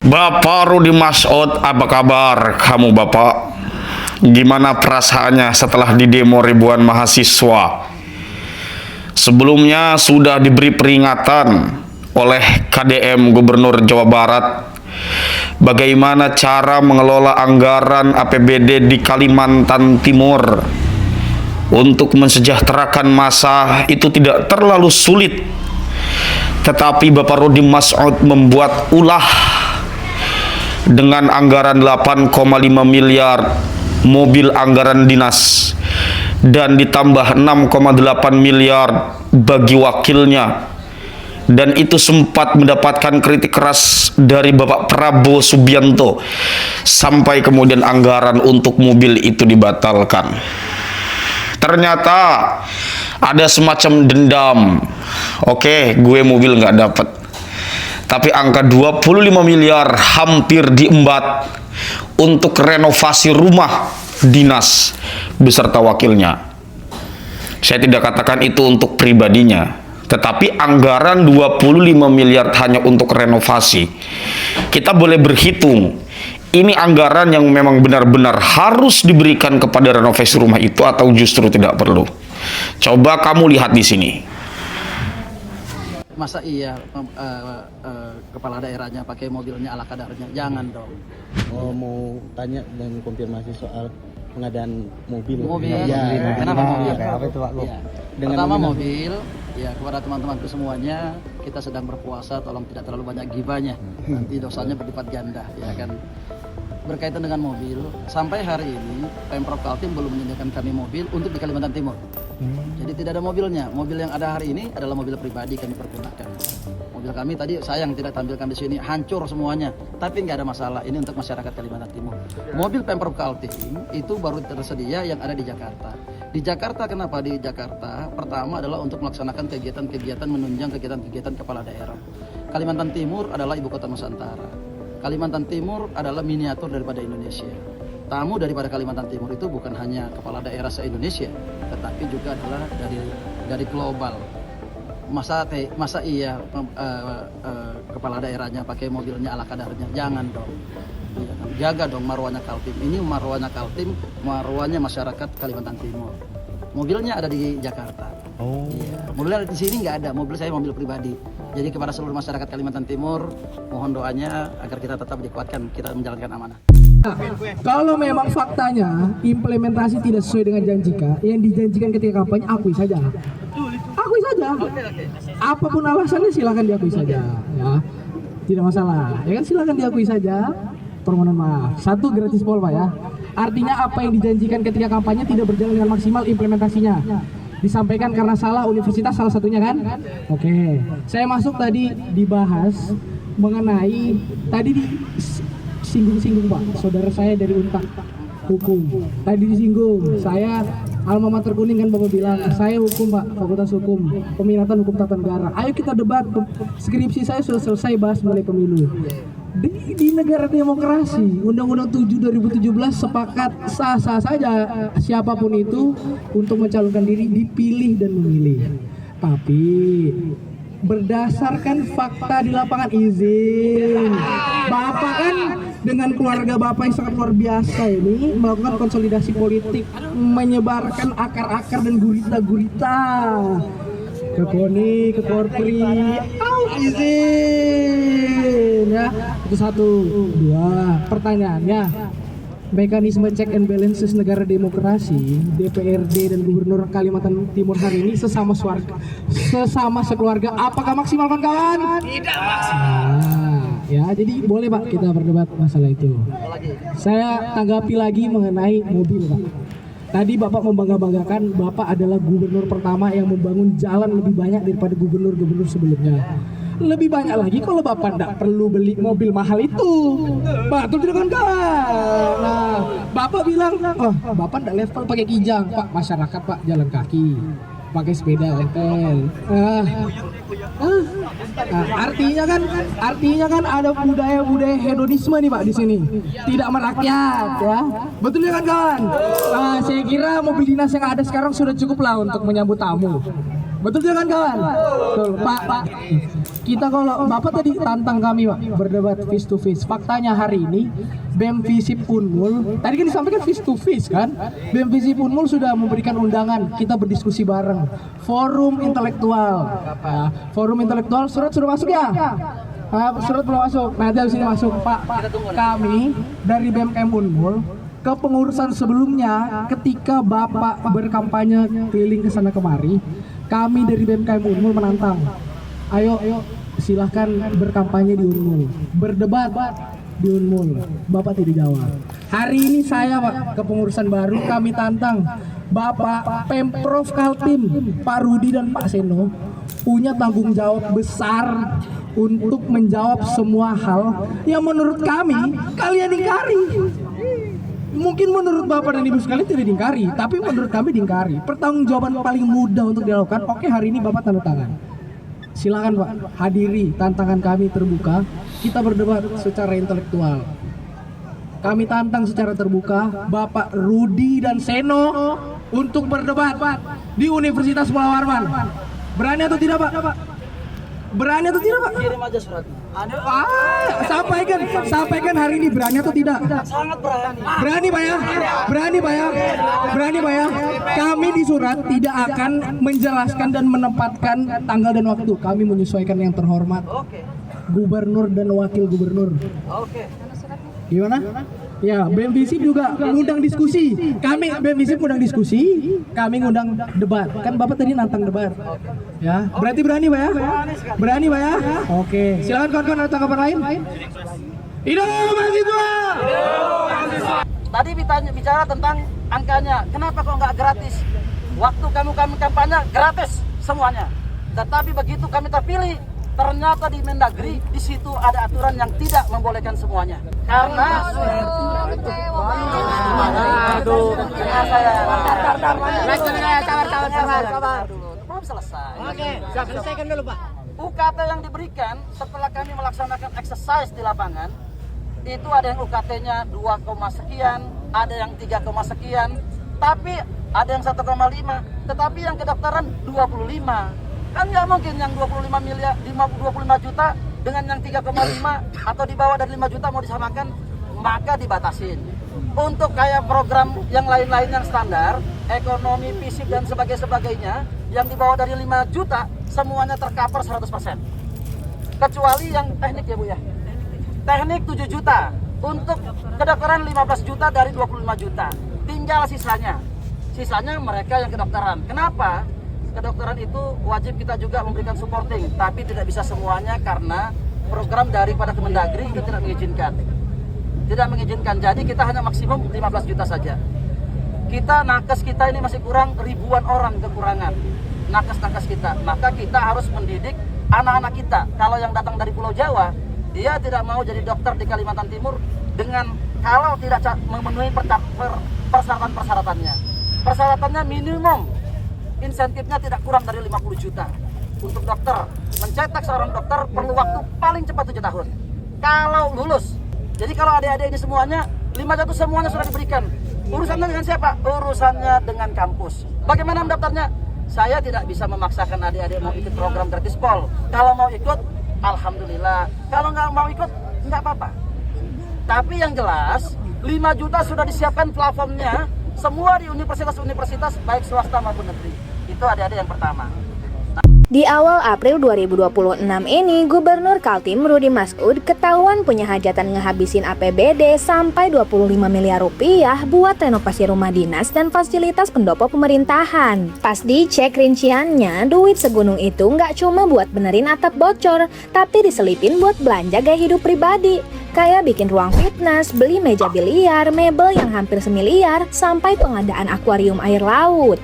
Bapak Rudi Mas'ud, apa kabar kamu Bapak? Gimana perasaannya setelah didemo ribuan mahasiswa? Sebelumnya sudah diberi peringatan oleh KDM Gubernur Jawa Barat bagaimana cara mengelola anggaran APBD di Kalimantan Timur untuk mensejahterakan massa itu tidak terlalu sulit. Tetapi Bapak Rudi Mas'ud membuat ulah dengan anggaran 8,5 miliar mobil anggaran dinas dan ditambah 6,8 miliar bagi wakilnya, dan itu sempat mendapatkan kritik keras dari Bapak Prabowo Subianto sampai kemudian anggaran untuk mobil itu dibatalkan. Ternyata ada semacam dendam. Oke, gue mobil nggak dapat, tapi angka 25 miliar hampir diembat untuk renovasi rumah dinas beserta wakilnya. Saya tidak katakan itu untuk pribadinya, tetapi anggaran 25 miliar hanya untuk renovasi. Kita boleh berhitung, ini anggaran yang memang benar-benar harus diberikan kepada renovasi rumah itu atau justru tidak perlu. Coba kamu lihat di sini. Masa iya kepala daerahnya pakai mobilnya ala kadarnya? Jangan dong. Mau tanya dan konfirmasi soal pengadaan mobil. Ya, kenapa mobil? Apa itu Pak? Ya. Pertama mobil, ya kepada teman-temanku semuanya, kita sedang berpuasa, tolong tidak terlalu banyak gibahnya. Nanti dosanya berlipat ganda, ya kan. Berkaitan dengan mobil, sampai hari ini Pemprov Kaltim belum menyediakan kami mobil untuk di Kalimantan Timur. Jadi tidak ada mobilnya. Mobil yang ada hari ini adalah mobil pribadi kami pergunakan. Mobil kami tadi sayang tidak tampilkan di sini, hancur semuanya. Tapi nggak ada masalah. Ini untuk masyarakat Kalimantan Timur. Mobil Pemprov Kaltim itu baru tersedia yang ada di Jakarta. Di Jakarta, kenapa di Jakarta? Pertama adalah untuk melaksanakan kegiatan-kegiatan menunjang kegiatan-kegiatan kepala daerah. Kalimantan Timur adalah ibu kota Nusantara. Kalimantan Timur adalah miniatur daripada Indonesia. Tamu daripada Kalimantan Timur itu bukan hanya kepala daerah se-Indonesia, tetapi juga adalah dari global. Masa iya kepala daerahnya pakai mobilnya ala kadarnya? Jangan dong. Jaga dong marwahnya Kaltim. Ini marwahnya Kaltim, marwahnya masyarakat Kalimantan Timur. Mobilnya ada di Jakarta. Oh. Iya. Mobilnya di sini nggak ada. Mobil saya mobil pribadi. Jadi kepada seluruh masyarakat Kalimantan Timur, mohon doanya agar kita tetap dikuatkan, kita menjalankan amanah. Kalau memang faktanya implementasi tidak sesuai dengan yang dijanjikan ketika kampanye, akui saja. Akui saja. Apapun alasannya silakan diakui saja, ya. Tidak masalah. Ya kan, silakan diakui saja. Permohonan maaf. 1, gratis pol Pak ya. Artinya apa yang dijanjikan ketika kampanye tidak berjalan dengan maksimal implementasinya. Disampaikan karena salah universitas salah satunya kan? Oke. Saya masuk tadi dibahas mengenai tadi disinggung-singgung Pak, saudara saya dari Untak Hukum. Tadi disinggung, saya alma mater Kuning kan Bapak bilang, saya hukum Pak, Fakultas Hukum, peminatan hukum tata negara. Ayo kita debat, skripsi saya sudah selesai bahas mengenai pemilu. Di negara demokrasi, Undang-Undang 7 2017 sepakat sah-sah saja siapapun itu untuk mencalonkan diri dipilih dan memilih. Tapi berdasarkan fakta di lapangan, izin Bapak kan dengan keluarga Bapak yang sangat luar biasa ini melakukan konsolidasi politik, menyebarkan akar-akar dan gurita-gurita ke KONI, ke Korpri, izin ya. Itu 1. 2, pertanyaannya, mekanisme check and balances negara demokrasi, DPRD dan Gubernur Kalimantan Timur hari ini sesama sekeluarga, apakah maksimal kawan-kawan? Tidak maksimal. Ya, jadi boleh Pak kita berdebat masalah itu. Saya tanggapi lagi mengenai mobil Pak. Tadi Bapak membangga-banggakan Bapak adalah gubernur pertama yang membangun jalan lebih banyak daripada gubernur-gubernur sebelumnya. Lebih banyak lagi kalau Bapak tidak perlu beli mobil mahal itu. Betul tidak kawan-kawan? Nah, Bapak bilang, oh Bapak tidak level pakai kijang. Pak, masyarakat Pak jalan kaki, pakai sepeda level. Artinya kan ada budaya hedonisme nih Pak di sini, tidak merakyat ya. Betul ya kan kawan? Nah, saya kira mobil dinas yang ada sekarang sudah cukup lah untuk menyambut tamu. Betul ya kan kawan? Betul Pak. Kita kalau Bapak tadi tantang kami Pak berdebat face to face. Faktanya hari ini BEM Visip Unmul tadi kan disampaikan face to face kan. BEM Visip Unmul sudah memberikan undangan kita berdiskusi bareng. Forum intelektual. Forum intelektual surat sudah masuk ya? Surat belum masuk. Nanti habis ini masuk Pak. Kami dari BMKM Unmul kepengurusan sebelumnya ketika Bapak berkampanye keliling ke sana kemari, kami dari BMKM Unmul menantang. Ayo silahkan berkampanye di Unmul, berdebat di Unmul. Bapak tidak jawab. Hari ini saya Pak, kepengurusan baru kami tantang Bapak Pemprov Kaltim, Pak Rudi dan Pak Seno punya tanggung jawab besar untuk menjawab semua hal yang menurut kami kalian ingkari. Mungkin menurut Bapak dan Ibu sekalian tidak diingkari, tapi menurut kami diingkari. Pertanggungjawaban paling mudah untuk dilakukan, oke hari ini Bapak tanda tangan. Silakan Pak, hadiri tantangan kami terbuka. Kita berdebat secara intelektual. Kami tantang secara terbuka Bapak Rudi dan Seno untuk berdebat di Universitas Mula Warman. Berani atau tidak Pak? Berani atau tidak Pak? Kirim aja surat. Sampaikan hari ini berani atau tidak? Sangat berani. Berani Pak ya? Berani Pak ya? Kami di surat tidak akan menjelaskan dan menempatkan tanggal dan waktu. Kami menyesuaikan yang terhormat. Oke. Gubernur dan wakil gubernur. Oke. Gimana? Ya, BEM Visip juga ngundang diskusi. Kami BEM Visip ngundang diskusi, kami ngundang debat. Kan Bapak tadi nantang debat. Ya, berarti berani Pak ya? Berani Pak ya? Oke. Silakan kawan-kawan ada tanggapan lain? Hidup mahasiswa! Tadi bicara tentang angkanya. Kenapa kok nggak gratis? Waktu kami kampanye gratis semuanya. Tetapi begitu kami terpilih, ternyata di Mendagri di situ ada aturan yang tidak membolehkan semuanya. Karena sabar dulu. Belum selesai. Oke, selesaikan dulu Pak. UKT yang diberikan setelah kami melaksanakan exercise di lapangan itu ada yang UKT-nya 2, sekian, ada yang 3, sekian, tapi ada yang 1,5, tetapi yang kedokteran 25. Kan nggak mungkin yang 25 juta dengan yang 3,5 atau di bawah dari 5 juta mau disamakan, maka dibatasin. Untuk kayak program yang lain-lain yang standar, ekonomi, fisik dan sebagainya, yang di bawah dari 5 juta semuanya tercover 100%. Kecuali yang teknik ya Bu ya. Teknik 7 juta, untuk kedokteran 15 juta dari 25 juta. Tinggal sisanya. Sisanya mereka yang kedokteran. Kenapa? Kedokteran itu wajib kita juga memberikan supporting, tapi tidak bisa semuanya karena program daripada Kemendagri itu tidak mengizinkan. Tidak mengizinkan, jadi kita hanya maksimum 15 juta saja. Nakes kita ini masih kurang ribuan orang kekurangan. Nakes kita, maka kita harus mendidik anak-anak kita. Kalau yang datang dari Pulau Jawa, dia tidak mau jadi dokter di Kalimantan Timur dengan kalau tidak memenuhi persyaratan-persyaratannya. Persyaratannya minimum insentifnya tidak kurang dari 50 juta untuk dokter. Mencetak seorang dokter perlu waktu paling cepat 7 tahun. Kalau lulus. Jadi kalau adik-adik ini semuanya 5 juta semuanya sudah diberikan. Urusannya dengan siapa? Urusannya dengan kampus. Bagaimana mendaftarnya? Saya tidak bisa memaksakan adik-adik mau ikut program gratis pol. Kalau mau ikut, alhamdulillah. Kalau nggak mau ikut, nggak apa-apa. Tapi yang jelas 5 juta sudah disiapkan plafonnya semua di universitas-universitas baik swasta maupun negeri. Itu adik-adik yang pertama. Di awal April 2026 ini, Gubernur Kaltim Rudi Masud ketahuan punya hajatan ngehabisin APBD sampai 25 miliar rupiah buat renovasi rumah dinas dan fasilitas pendopo pemerintahan. Pas dicek rinciannya, duit segunung itu nggak cuma buat benerin atap bocor, tapi diselipin buat belanja gaya hidup pribadi. Kayak bikin ruang fitness, beli meja biliar, mebel yang hampir semiliar, sampai pengadaan akuarium air laut.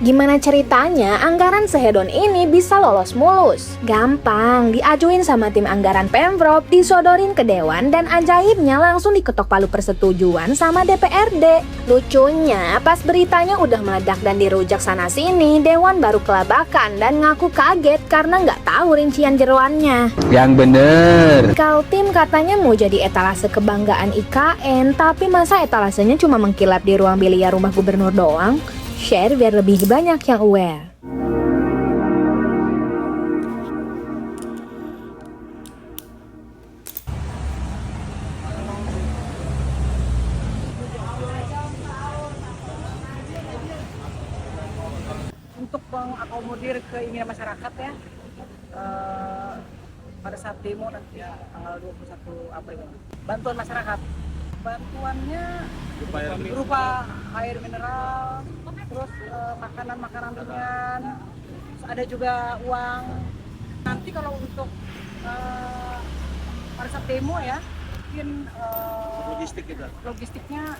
Gimana ceritanya anggaran sehedon ini bisa lolos mulus? Gampang, diajuin sama tim anggaran Pemprov, disodorin ke Dewan, dan ajaibnya langsung diketok palu persetujuan sama DPRD. Lucunya, pas beritanya udah meledak dan dirujak sana-sini, Dewan baru kelabakan dan ngaku kaget karena nggak tahu rincian jeroannya. Yang bener. Kaltim katanya mau jadi etalase kebanggaan IKN, tapi masa etalasenya cuma mengkilap di ruang biliar rumah gubernur doang? Share biar lebih banyak yang aware. mengakomodir keinginan masyarakat ya pada saat demo nanti ya, tanggal 21 April. Bantuan masyarakat, bantuannya berupa air mineral, terus makanan-makanan ringan, terus ada juga uang. Nanti kalau untuk pada saat demo ya, mungkin logistiknya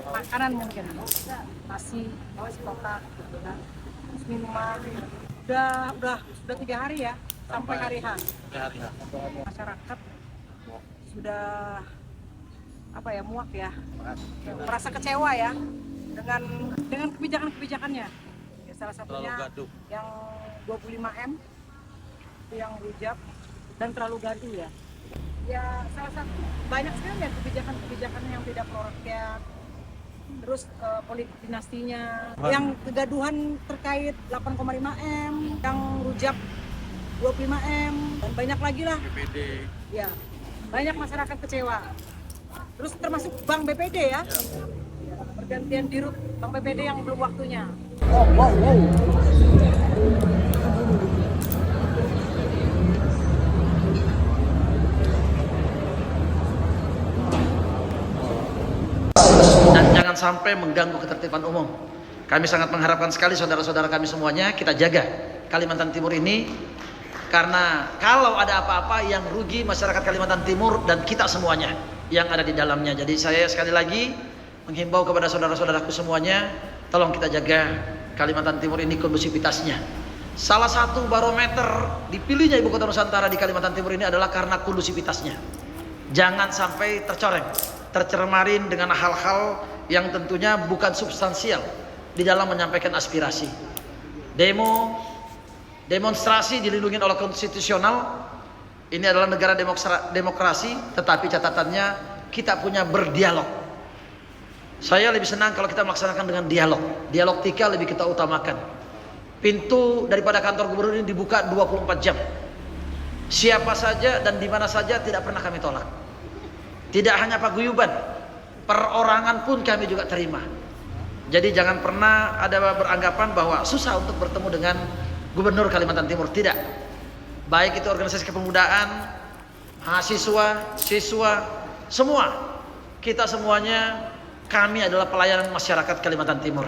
makanan mungkin, nasi kotak, terus minuman. Udah 3 hari ya sampai hari H. Masyarakat sudah muak ya, merasa kecewa ya dengan kebijakannya. Ya, salah satunya yang 25M itu yang hujab dan terlalu gaduh ya. Ya salah satu banyak sekali ya kebijakan yang tidak pro rakyat. Terus politik dinastinya, yang kegaduhan terkait 8,5M, yang rujak 25M, dan banyak lagi lah. BPD. Ya, banyak masyarakat kecewa. Terus termasuk Bank BPD ya. Pergantian dirut Bank BPD yang belum waktunya. Dan jangan sampai mengganggu ketertiban umum. Kami sangat mengharapkan sekali saudara-saudara kami semuanya kita jaga Kalimantan Timur ini, karena kalau ada apa-apa yang rugi masyarakat Kalimantan Timur dan kita semuanya yang ada di dalamnya. Jadi saya sekali lagi menghimbau kepada saudara-saudaraku semuanya, tolong kita jaga Kalimantan Timur ini kondusivitasnya. Salah satu barometer dipilihnya Ibu Kota Nusantara di Kalimantan Timur ini adalah karena kondusivitasnya. Jangan sampai tercoreng, tercermarin dengan hal-hal yang tentunya bukan substansial di dalam menyampaikan aspirasi. Demonstrasi dilindungi oleh konstitusional. Ini adalah negara demokrasi, tetapi catatannya kita punya berdialog. Saya lebih senang kalau kita melaksanakan dengan dialogtika lebih kita utamakan. Pintu daripada kantor gubernur ini dibuka 24 jam. Siapa saja dan di mana saja tidak pernah kami tolak. Tidak hanya paguyuban, perorangan pun kami juga terima. Jadi jangan pernah ada beranggapan bahwa susah untuk bertemu dengan Gubernur Kalimantan Timur. Tidak. Baik itu organisasi kepemudaan, mahasiswa, siswa, semua. Kita semuanya, kami adalah pelayanan masyarakat Kalimantan Timur.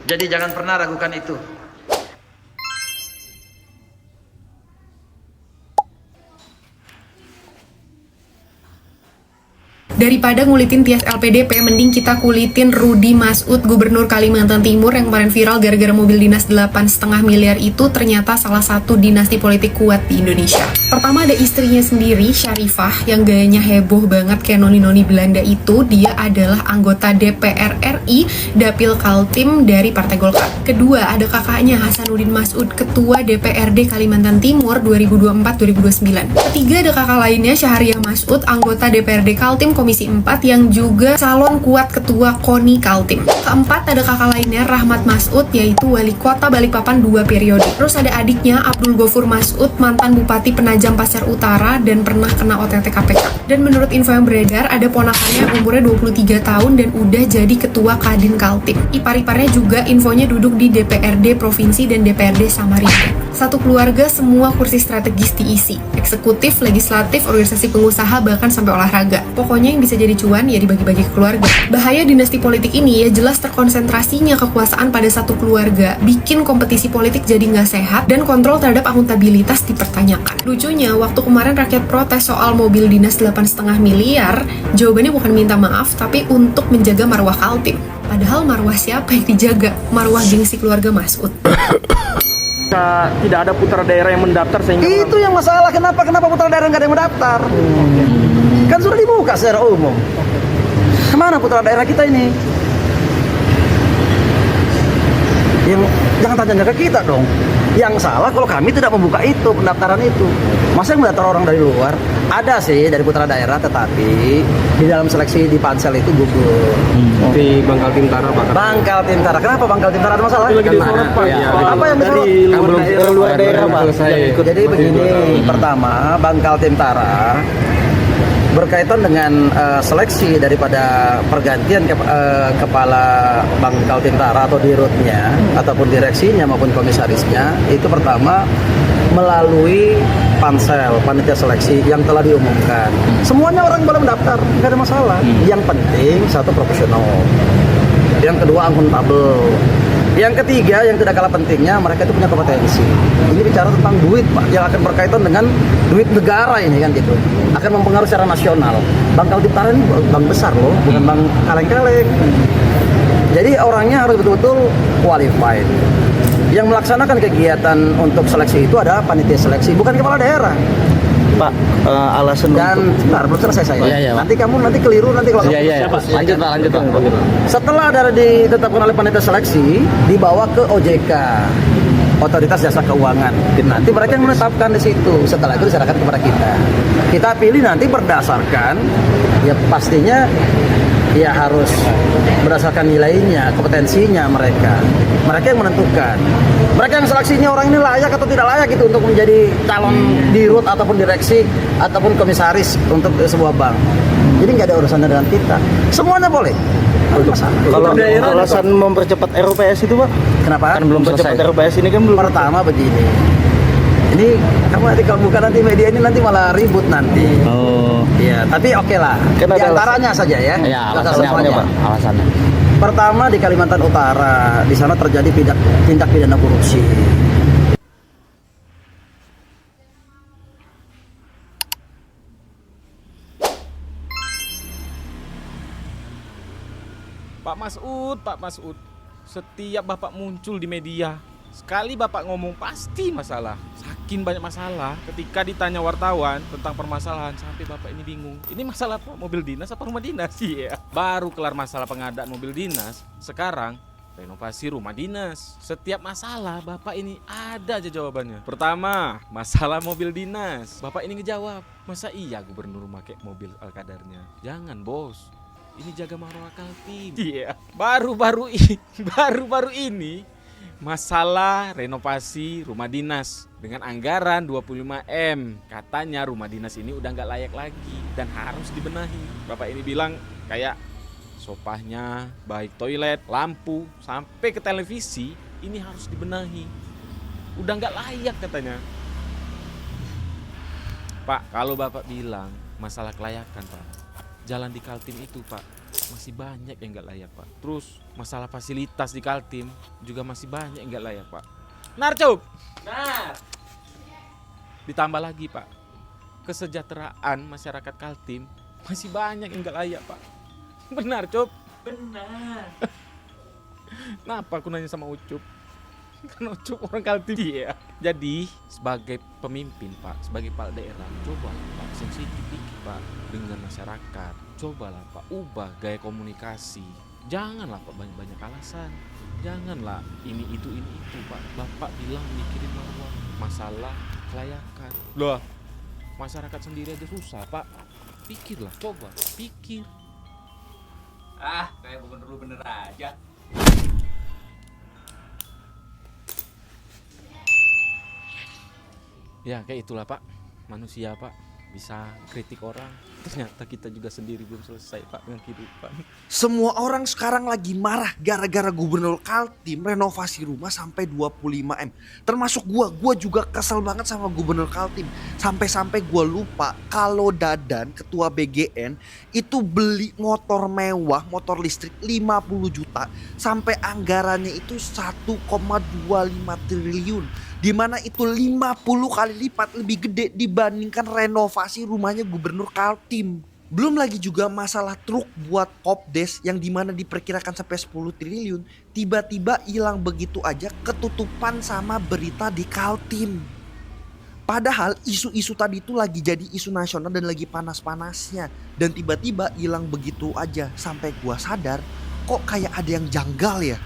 Jadi jangan pernah ragukan itu. Daripada ngulitin Tias LPDP, mending kita kulitin Rudi Masud, Gubernur Kalimantan Timur yang kemarin viral gara-gara mobil dinas 8,5 miliar itu ternyata salah satu dinasti politik kuat di Indonesia. Pertama ada istrinya sendiri, Syarifah, yang gayanya heboh banget kayak noni-noni Belanda itu. Dia adalah anggota DPR RI, Dapil Kaltim dari Partai Golkar. Kedua ada kakaknya Hasanuddin Masud, Ketua DPRD Kalimantan Timur 2024-2029. Ketiga ada kakak lainnya, Syahriah Masud, anggota DPRD Kaltim Komisi 4 yang juga calon kuat ketua KONI Kaltim. Keempat ada kakak lainnya, Rahmat Masud, yaitu wali kota Balikpapan 2 periode. Terus ada adiknya Abdul Ghafur Masud, mantan Bupati Penajam Pasir Utara dan pernah kena OTT KPK. Dan menurut info yang beredar, ada ponakannya umurnya 23 tahun dan udah jadi ketua Kadin Kaltim. Ipar-iparnya juga infonya duduk di DPRD Provinsi dan DPRD Samarinda. Satu keluarga semua kursi strategis diisi. Eksekutif, legislatif, organisasi pengusaha, bahkan sampai olahraga. Pokoknya yang bisa jadi cuan ya dibagi-bagi ke keluarga. Bahaya dinasti politik ini ya jelas terkonsentrasinya kekuasaan pada satu keluarga, bikin kompetisi politik jadi nggak sehat dan kontrol terhadap akuntabilitas dipertanyakan. Lucunya, waktu kemarin rakyat protes soal mobil dinas 8,5 miliar, jawabannya bukan minta maaf, tapi untuk menjaga marwah Kaltim. Padahal marwah siapa yang dijaga? Marwah gengsi keluarga Masud. Tidak ada putra daerah yang mendaftar sehingga Itu yang masalah, kenapa putra daerah nggak ada yang mendaftar? Kan sudah dibuka secara umum. Kemana putra daerah kita ini? Yang jangan tanya ke kita dong. Yang salah kalau kami tidak membuka itu, pendaftaran itu. Masa yang mendaftar orang dari luar? Ada sih dari putra daerah, tetapi di dalam seleksi di pansel itu gugur. di Bangkal Timtara, Pak. Bangkal Timtara, kenapa Bangkal Timtara ada masalah? Itu lagi disorot, Pak. Apa yang disorot? Dari luar daerah, Pak. Jadi begini, pertama Bangkal Timtara berkaitan dengan seleksi daripada pergantian kepala Bank Kaltim-Tara atau dirutnya ataupun direksinya maupun komisarisnya, itu pertama melalui pansel, panitia seleksi yang telah diumumkan. Semuanya orang boleh mendaftar, nggak ada masalah. Yang penting satu profesional, yang kedua akuntabel, yang ketiga yang tidak kalah pentingnya mereka itu punya kompetensi. Ini bicara tentang duit Pak, yang akan berkaitan dengan duit negara ini kan gitu, akan mempengaruhi secara nasional. Bank Kaltim-Tara ini bank besar loh, bukan bank kaleng-kaleng. Jadi orangnya harus betul-betul qualified. Yang melaksanakan kegiatan untuk seleksi itu adalah panitia seleksi, bukan kepala daerah. Pak, alasan Dan bentar, belum selesai saya. Iya, Pak. Nanti kamu keliru nanti kalau Lanjut Pak. Setelah ada ditetapkan oleh panitia seleksi, dibawa ke OJK, Otoritas Jasa Keuangan. Nanti mereka yang menetapkan di situ. Setelah itu diserahkan kepada kita. Kita pilih nanti berdasarkan, ya pastinya ya harus berdasarkan nilainya, kompetensinya mereka. Mereka yang menentukan. Mereka yang seleksinya orang ini layak atau tidak layak itu untuk menjadi calon dirut ataupun direksi ataupun komisaris untuk sebuah bank. Jadi nggak ada urusannya dengan kita. Semuanya boleh. Kalau alasan mempercepat RUPS itu Pak? Kenapa? Kan belum selesai. RUPS ini kan belum. Pertama begini. Ini kamu nanti kalau buka nanti media ini nanti malah ribut nanti. Oh. Iya, tapi oke lah. Kan Di antaranya saja ya. Ya, Nggak alasannya apa semuanya. Pak? Alasannya. Pertama di Kalimantan Utara, di sana terjadi tindak pidana korupsi. Pak Masud, setiap Bapak muncul di media, sekali Bapak ngomong pasti masalah. Saking banyak masalah, ketika ditanya wartawan tentang permasalahan, sampai Bapak ini bingung. Ini masalah apa? Mobil dinas apa rumah dinas? Iya. Baru kelar masalah pengadaan mobil dinas, sekarang renovasi rumah dinas. Setiap masalah Bapak ini ada aja jawabannya. Pertama, masalah mobil dinas. Bapak ini ngejawab, masa iya gubernur pakai mobil Alkadarnya? Jangan bos, ini jaga marwah Kaltim. Iya. Baru-baru ini masalah renovasi rumah dinas dengan anggaran 25M. Katanya rumah dinas ini udah nggak layak lagi dan harus dibenahi. Bapak ini bilang kayak sopahnya, baik toilet, lampu, sampai ke televisi ini harus dibenahi. Udah nggak layak katanya. Pak, kalau Bapak bilang masalah kelayakan Pak, jalan di Kaltim itu Pak masih banyak yang nggak layak Pak. Terus masalah fasilitas di Kaltim juga masih banyak yang nggak layak Pak. Narcup. Nah. Ditambah lagi Pak, kesejahteraan masyarakat Kaltim masih banyak yang nggak layak Pak. Benar Cup? Benar. Kenapa aku nanya sama Ucup? Karena Ucup orang Kaltim. Iya. Jadi sebagai pemimpin Pak, sebagai kepala daerah, coba Pak sensitif dikit Pak dengan masyarakat. Cobalah Pak ubah gaya komunikasi. Janganlah Pak banyak-banyak alasan. Janganlah ini itu Pak. Bapak bilang mikirin marwah, masalah kelayakan. Loh, masyarakat sendiri aja susah Pak. Pikirlah, coba pikir. Kayak gubernur bener aja. Ya kayak itulah Pak, manusia Pak, bisa kritik orang. Ternyata kita juga sendiri belum selesai Pak dengan kehidupan. Semua orang sekarang lagi marah gara-gara gubernur Kaltim renovasi rumah sampai 25M. Termasuk gua juga kesel banget sama gubernur Kaltim. Sampai-sampai gua lupa kalau Dadan, ketua BGN, itu beli motor mewah, motor listrik 50 juta. Sampai anggarannya itu 1,25 triliun. Dimana itu 50 kali lipat lebih gede dibandingkan renovasi rumahnya gubernur Kaltim. Belum lagi juga masalah truk buat Kopdes yang dimana diperkirakan sampai 10 triliun tiba-tiba hilang begitu aja ketutupan sama berita di Kaltim. Padahal isu-isu tadi itu lagi jadi isu nasional dan lagi panas-panasnya. Dan tiba-tiba hilang begitu aja sampai gua sadar kok kayak ada yang janggal ya.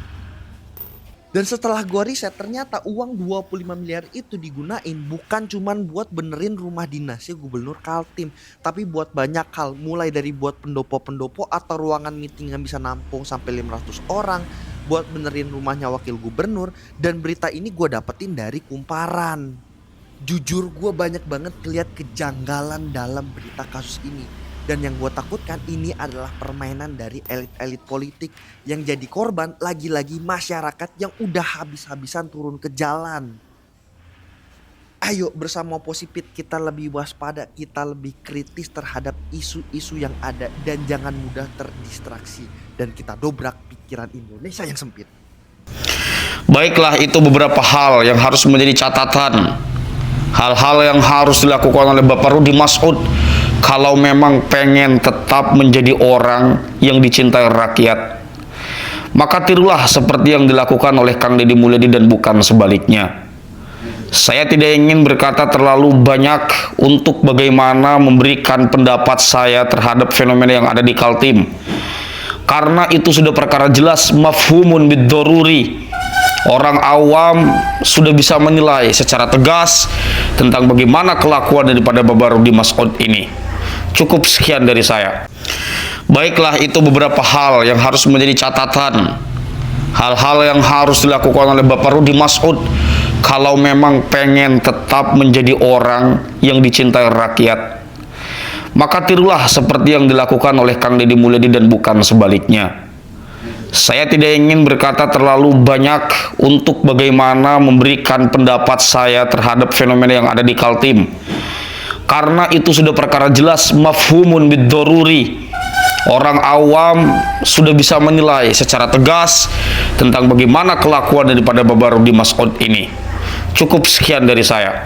Dan setelah gua riset ternyata uang 25 miliar itu digunain bukan cuman buat benerin rumah dinasnya gubernur Kaltim. Tapi buat banyak hal, mulai dari buat pendopo-pendopo atau ruangan meeting yang bisa nampung sampai 500 orang. Buat benerin rumahnya wakil gubernur. Dan berita ini gua dapetin dari Kumparan. Jujur gua banyak banget lihat kejanggalan dalam berita kasus ini. Dan yang gue takutkan ini adalah permainan dari elit-elit politik yang jadi korban lagi-lagi masyarakat yang udah habis-habisan turun ke jalan. Ayo bersama Posipit kita lebih waspada, kita lebih kritis terhadap isu-isu yang ada dan jangan mudah terdistraksi. Dan kita dobrak pikiran Indonesia yang sempit. Baiklah, itu beberapa hal yang harus menjadi catatan. Hal-hal yang harus dilakukan oleh Bapak Rudi Mas'ud kalau memang pengen tetap menjadi orang yang dicintai rakyat. Maka tirulah seperti yang dilakukan oleh Kang Deddy Mulyadi dan bukan sebaliknya. Saya tidak ingin berkata terlalu banyak untuk bagaimana memberikan pendapat saya terhadap fenomena yang ada di Kaltim. Karena itu sudah perkara jelas mafhumun bid-daruri. Orang awam sudah bisa menilai secara tegas tentang bagaimana kelakuan daripada Bapak Rudi Mas'ud ini. Cukup sekian dari saya. Baiklah, itu beberapa hal yang harus menjadi catatan. Hal-hal yang harus dilakukan oleh Bapak Rudi Mas'ud kalau memang pengen tetap menjadi orang yang dicintai rakyat. Maka tirulah seperti yang dilakukan oleh Kang Deddy Mulyadi dan bukan sebaliknya. Saya tidak ingin berkata terlalu banyak untuk bagaimana memberikan pendapat saya terhadap fenomena yang ada di Kaltim. Karena itu sudah perkara jelas mafhumun bid-daruri. Orang awam sudah bisa menilai secara tegas tentang bagaimana kelakuan daripada Bapak Rudi Mas'ud ini. Cukup sekian dari saya.